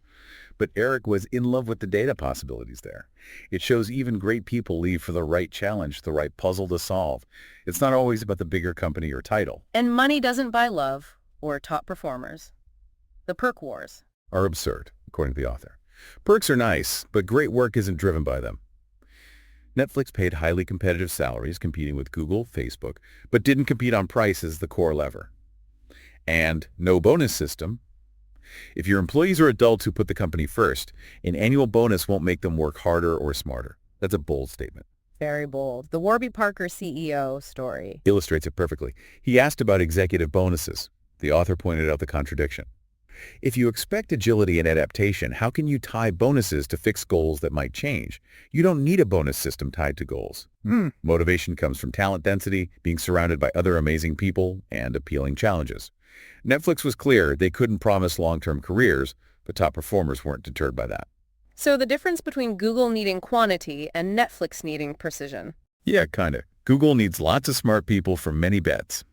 But Eric was in love with the data possibilities there. It shows even great people leave for the right challenge, the right puzzle to solve. It's not always about the bigger company or title. And money doesn't buy love or top performers. The perk wars Are absurd, according to the author. Perks are nice, but great work isn't driven by them. Netflix paid highly competitive salaries competing with Google, Facebook, but didn't compete on price as the core lever. And no bonus system. If your employees are adults who put the company first, an annual bonus won't make them work harder or smarter. That's a bold statement. Very bold. The Warby Parker CEO story Illustrates it perfectly. He asked about executive bonuses. The author pointed out the contradiction. If you expect agility and adaptation, how can you tie bonuses to fixed goals that might change? You don't need a bonus system tied to goals. Motivation comes from talent density, being surrounded by other amazing people, and appealing challenges. Netflix was clear they couldn't promise long-term careers, but top performers weren't deterred by that. So the difference between Google needing quantity and Netflix needing precision. Yeah, kinda. Google needs lots of smart people for many bets.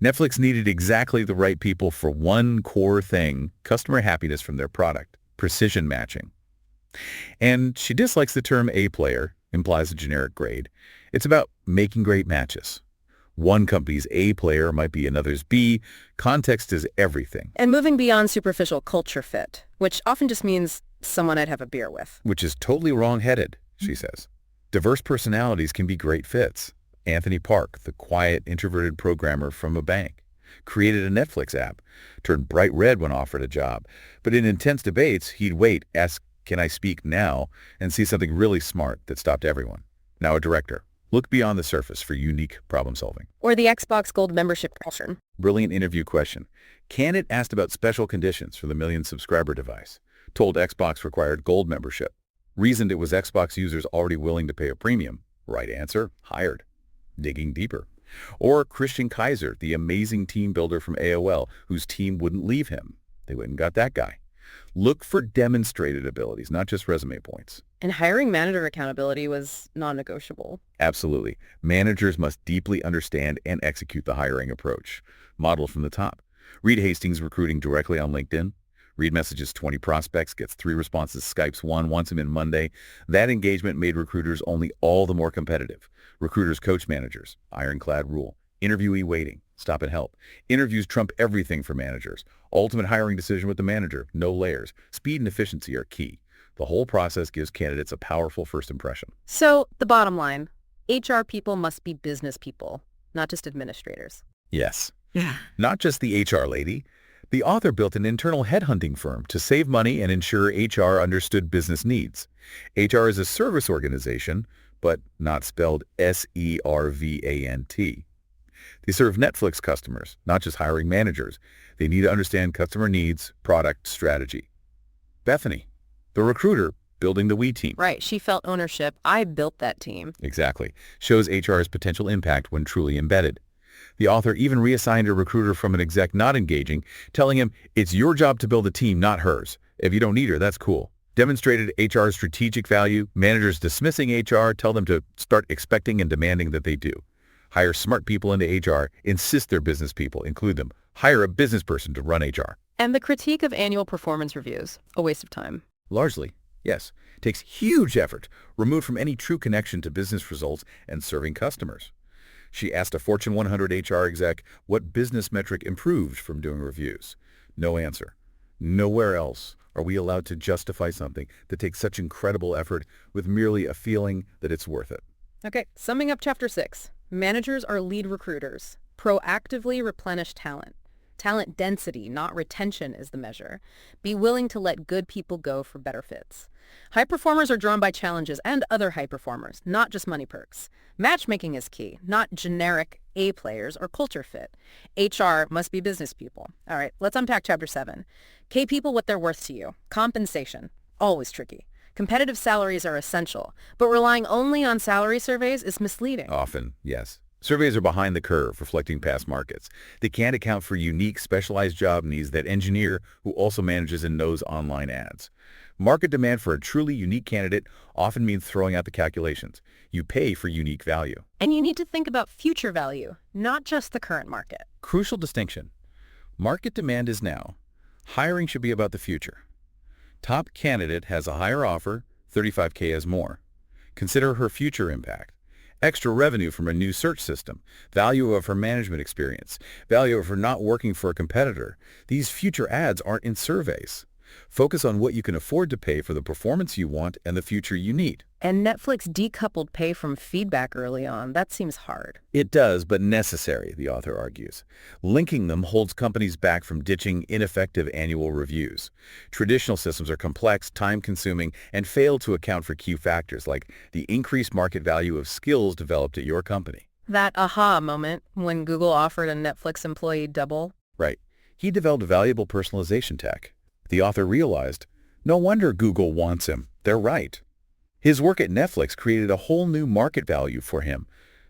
Netflix needed exactly the right people for one core thing, customer happiness from their product, precision matching. And she dislikes the term A player, implies a generic grade. It's about making great matches. One company's A player might be another's B. Context is everything. And moving beyond superficial culture fit, which often just means someone I'd have a beer with. Which is totally wrong-headed, she says. Diverse personalities can be great fits. Anthony Park, the quiet, introverted programmer from a bank, created a Netflix app, turned bright red when offered a job. But in intense debates, he'd wait, ask, "Can I speak now?" and see something really smart that stopped everyone. Now a director. Look beyond the surface for unique problem solving. Or the Xbox Gold membership question. Brilliant interview question. Candidate asked about special conditions for the million-subscriber device. Told Xbox required Gold membership. Reasoned it was Xbox users already willing to pay a premium. Right answer, hired. Digging deeper. Or Christian Kaiser, the amazing team builder from AOL, whose team wouldn't leave him. They went and got that guy. Look for demonstrated abilities, not just resume points. And hiring manager accountability was non-negotiable. Absolutely. Managers must deeply understand and execute the hiring approach. Model from the top. Reed Hastings recruiting directly on LinkedIn. Reed messages 20 prospects, gets 3 responses, Skypes 1, wants him in Monday. That engagement made recruiters only all the more competitive. Recruiters coach managers. Ironclad rule. Interviewee waiting. Stop and help. Interviews trump everything for managers. Ultimate hiring decision with the manager. No layers. Speed and efficiency are key. The whole process gives candidates a powerful first impression. So, the bottom line, HR people must be business people, not just administrators. Yes. Yeah. Not just the HR lady. The author built an internal headhunting firm to save money and ensure HR understood business needs. HR is a service organization, but not spelled S-E-R-V-A-N-T. They serve Netflix customers, not just hiring managers. They need to understand customer needs, product, strategy. Bethany, the recruiter, building the We team. Right. She felt ownership. I built that team. Exactly. Shows HR's potential impact when truly embedded. The author even reassigned a recruiter from an exec not engaging, telling him, "It's your job to build a team, not hers. If you don't need her, that's cool." Demonstrated HR's strategic value. Managers dismissing HR tell them to start expecting and demanding that they do. Hire smart people into HR. Insist their business people. Include them. Hire a business person to run HR. And the critique of annual performance reviews. A waste of time. Largely, yes. Takes huge effort, removed from any true connection to business results and serving customers. She asked a Fortune 100 HR exec what business metric improved from doing reviews. No answer. Nowhere else are we allowed to justify something that takes such incredible effort with merely a feeling that it's worth it. Okay, summing up Chapter 6. Managers are lead recruiters. Proactively replenish talent. Talent density, not retention, is the measure. Be willing to let good people go for better fits. High performers are drawn by challenges and other high performers, not just money perks. Matchmaking is key, not generic A players or culture fit. HR must be business people. All right, let's unpack Chapter 7. Pay people what they're worth to you. Compensation, always tricky. Competitive salaries are essential, but relying only on salary surveys is misleading. Often, yes. Surveys are behind the curve, reflecting past markets. They can't account for unique, specialized job needs that engineer who also manages and knows online ads. Market demand for a truly unique candidate often means throwing out the calculations. You pay for unique value. And you need to think about future value, not just the current market. Crucial distinction. Market demand is now. Hiring should be about the future. Top candidate has a higher offer, $35K as more. Consider her future impact. Extra revenue from a new search system, value of her management experience, value of her not working for a competitor. These future ads aren't in surveys. Focus on what you can afford to pay for the performance you want and the future you need. And Netflix decoupled pay from feedback early on. That seems hard. It does, but necessary, the author argues. Linking them holds companies back from ditching ineffective annual reviews. Traditional systems are complex, time-consuming, and fail to account for key factors like the increased market value of skills developed at your company. That aha moment when Google offered a Netflix employee double. Right. He developed valuable personalization tech. The author realized, no wonder Google wants him. They're right. His work at Netflix created a whole new market value for him.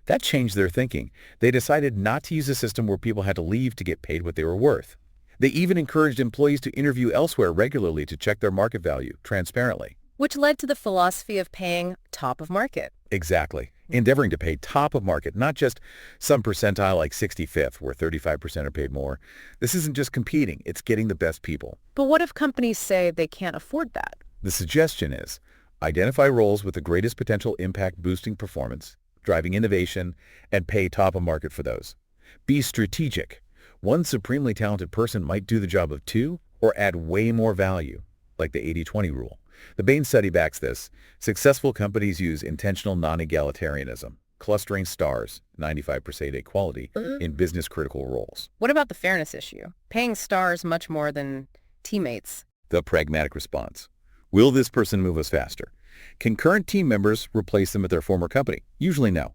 That changed their thinking. They decided not to use a system where people had to leave to get paid what they were worth. They even encouraged employees to interview elsewhere regularly to check their market value, transparently. Which led to the philosophy of paying top of market. Exactly. endeavoring to pay top of market, not just some percentile like 65th, where 35% are paid more. This isn't just competing, it's getting the best people. But what if companies say they can't afford that? The suggestion is identify roles with the greatest potential impact boosting performance, driving innovation, and pay top of market for those. Be strategic. One supremely talented person might do the job of two or add way more value, like the 80-20 rule. The Bain study backs this. Successful companies use intentional non-egalitarianism, clustering stars, 95% equality, in business-critical roles. What about the fairness issue? Paying stars much more than teammates. The pragmatic response. Will this person move us faster? Can current team members replace them at their former company? Usually no.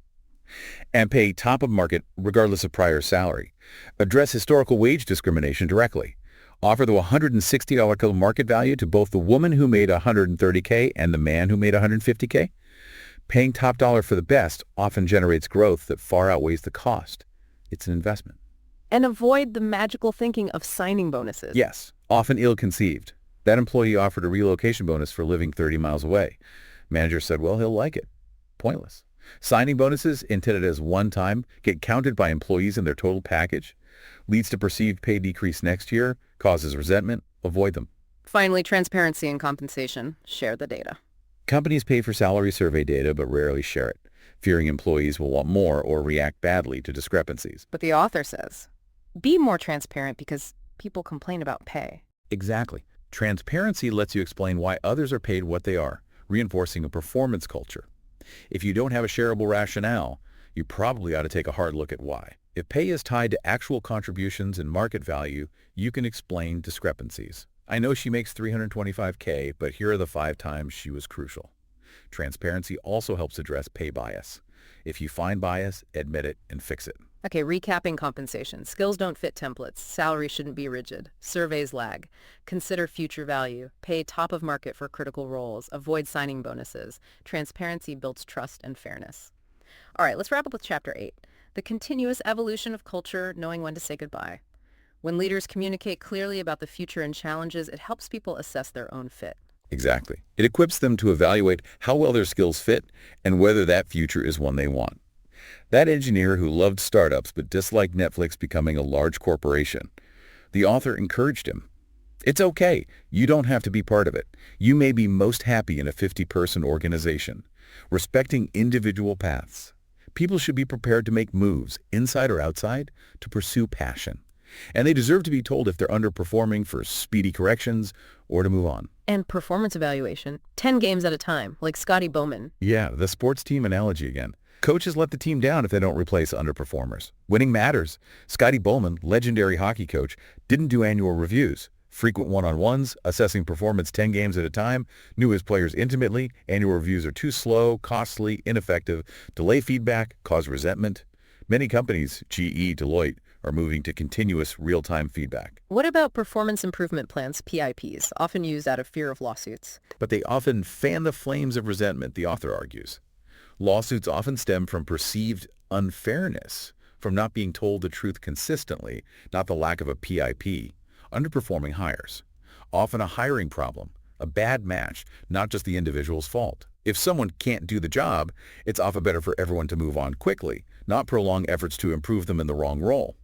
And pay top of market regardless of prior salary. Address historical wage discrimination directly. Offer the $160 market value to both the woman who made $130K and the man who made $150K. Paying top dollar for the best often generates growth that far outweighs the cost. It's an investment. And avoid the magical thinking of signing bonuses. Yes, often ill-conceived. That employee offered a relocation bonus for living 30 miles away. Manager said, well, he'll like it. Pointless. Signing bonuses, intended as one-time, get counted by employees in their total package. Leads to perceived pay decrease next year, causes resentment. Avoid them. Finally, transparency in compensation. Share the data. Companies pay for salary survey data but rarely share it, fearing employees will want more or react badly to discrepancies. But the author says, be more transparent because people complain about pay. Exactly. Transparency lets you explain why others are paid what they are, reinforcing a performance culture. If you don't have a shareable rationale, you probably ought to take a hard look at why. If pay is tied to actual contributions and market value, you can explain discrepancies. I know she makes $325K, but here are the 5 times she was crucial. Transparency also helps address pay bias. If you find bias, admit it and fix it. Okay, recapping compensation. Skills don't fit templates. Salary shouldn't be rigid. Surveys lag. Consider future value. Pay top of market for critical roles. Avoid signing bonuses. Transparency builds trust and fairness. All right, let's wrap up with Chapter 8. The continuous evolution of culture, knowing when to say goodbye. When leaders communicate clearly about the future and challenges, it helps people assess their own fit. Exactly. It equips them to evaluate how well their skills fit and whether that future is one they want. That engineer who loved startups but disliked Netflix becoming a large corporation, the author encouraged him. It's okay. You don't have to be part of it. You may be most happy in a 50-person organization. Respecting individual paths. People should be prepared to make moves, inside or outside, to pursue passion. And they deserve to be told if they're underperforming for speedy corrections or to move on. And performance evaluation, 10 games at a time, like Scotty Bowman. Yeah, the sports team analogy again. Coaches let the team down if they don't replace underperformers. Winning matters. Scotty Bowman, legendary hockey coach, didn't do annual reviews. Frequent one-on-ones, assessing performance 10 games at a time, knew his players intimately. Annual reviews are too slow, costly, ineffective, delay feedback, cause resentment. Many companies, GE, Deloitte, are moving to continuous real-time feedback. What about performance improvement plans, PIPs, often used out of fear of lawsuits? But they often fan the flames of resentment, the author argues. Lawsuits often stem from perceived unfairness, from not being told the truth consistently, not the lack of a PIP. Underperforming hires. Often a hiring problem, a bad match, not just the individual's fault. If someone can't do the job, it's often better for everyone to move on quickly, not prolong efforts to improve them in the wrong role.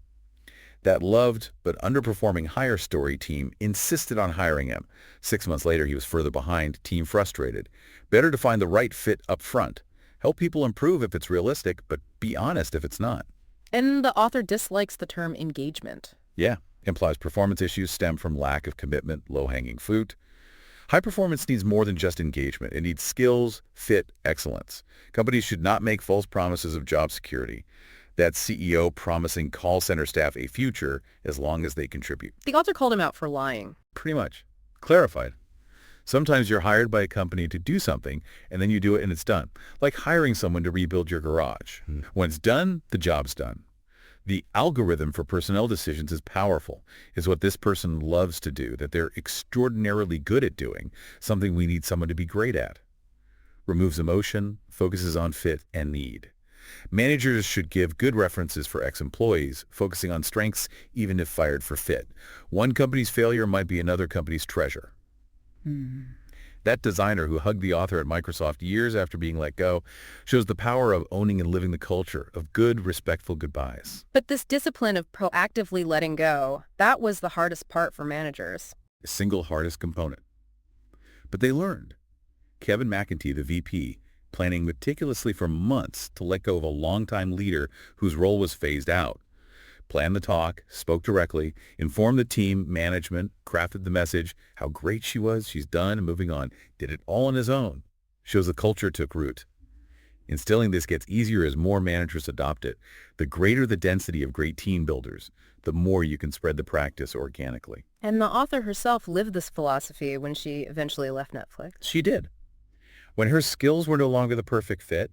That loved but underperforming hire story team insisted on hiring him. 6 months later, he was further behind, team frustrated. Better to find the right fit up front. Help people improve if it's realistic, but be honest if it's not. And the author dislikes the term engagement. Yeah, implies performance issues stem from lack of commitment, low-hanging fruit. High performance needs more than just engagement. It needs skills, fit, excellence. Companies should not make false promises of job security. That CEO promising call center staff a future as long as they contribute. The author called him out for lying. Pretty much. Clarified. Sometimes you're hired by a company to do something, and then you do it and it's done. Like hiring someone to rebuild your garage. When it's done, the job's done. The algorithm for personnel decisions is powerful, is what this person loves to do, that they're extraordinarily good at doing, something we need someone to be great at. Removes emotion, focuses on fit and need. Managers should give good references for ex-employees, focusing on strengths even if fired for fit. One company's failure might be another company's treasure. That designer who hugged the author at Microsoft years after being let go shows the power of owning and living the culture of good, respectful goodbyes. But this discipline of proactively letting go, that was the hardest part for managers. The single hardest component. But they learned. Kevin McEntee, the VP, planning meticulously for months to let go of a longtime leader whose role was phased out. Planned the talk, spoke directly, informed the team, management, crafted the message, how great she was, she's done, and moving on. Did it all on his own. Shows the culture took root. Instilling this gets easier as more managers adopt it. The greater the density of great team builders, the more you can spread the practice organically. And the author herself lived this philosophy when she eventually left Netflix. She did. When her skills were no longer the perfect fit,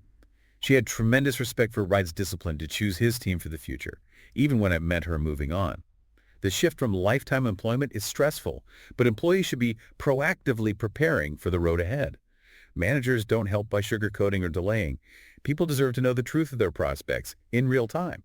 she had tremendous respect for Wright's discipline to choose his team for the future, even when it meant her moving on. The shift from lifetime employment is stressful, but employees should be proactively preparing for the road ahead. Managers don't help by sugarcoating or delaying. People deserve to know the truth of their prospects in real time.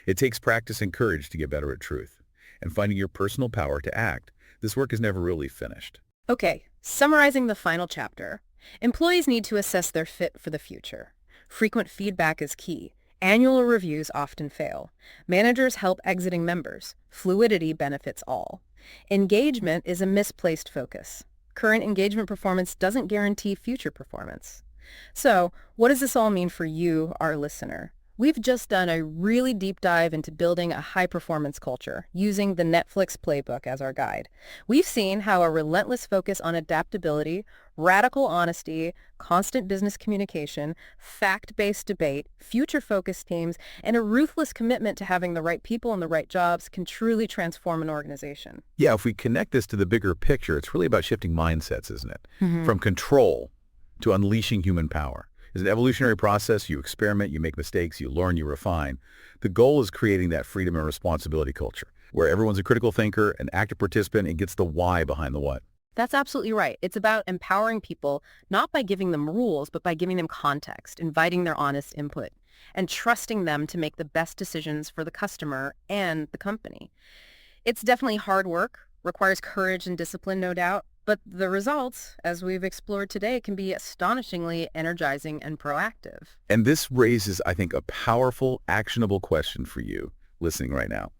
It takes practice and courage to get better at truth. And finding your personal power to act. This work is never really finished. Okay, summarizing the final chapter. Employees need to assess their fit for the future. Frequent feedback is key. Annual reviews often fail. Managers help exiting members. Fluidity benefits all. Engagement is a misplaced focus. Current engagement performance doesn't guarantee future performance. So, what does this all mean for you, our listener? We've just done a really deep dive into building a high-performance culture using the Netflix playbook as our guide. We've seen how a relentless focus on adaptability, radical honesty, constant business communication, fact-based debate, future-focused teams, and a ruthless commitment to having the right people in the right jobs can truly transform an organization. Yeah, if we connect this to the bigger picture, it's really about shifting mindsets, isn't it? From control to unleashing human power. It's an evolutionary process. You experiment, you make mistakes, you learn, you refine. The goal is creating that freedom and responsibility culture where everyone's a critical thinker, an active participant, and gets the why behind the what. That's absolutely right. It's about empowering people, not by giving them rules, but by giving them context, inviting their honest input, and trusting them to make the best decisions for the customer and the company. It's definitely hard work, requires courage and discipline, no doubt, but the results, as we've explored today, can be astonishingly energizing and proactive. And this raises, I think, a powerful, actionable question for you listening right now.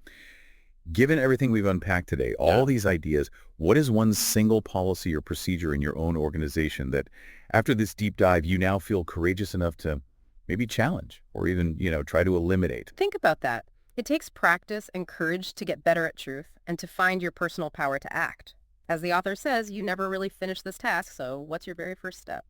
Given everything we've unpacked today, all these ideas, what is one single policy or procedure in your own organization that after this deep dive, you now feel courageous enough to maybe challenge or even, try to eliminate? Think about that. It takes practice and courage to get better at truth and to find your personal power to act. As the author says, you never really finish this task, so what's your very first step?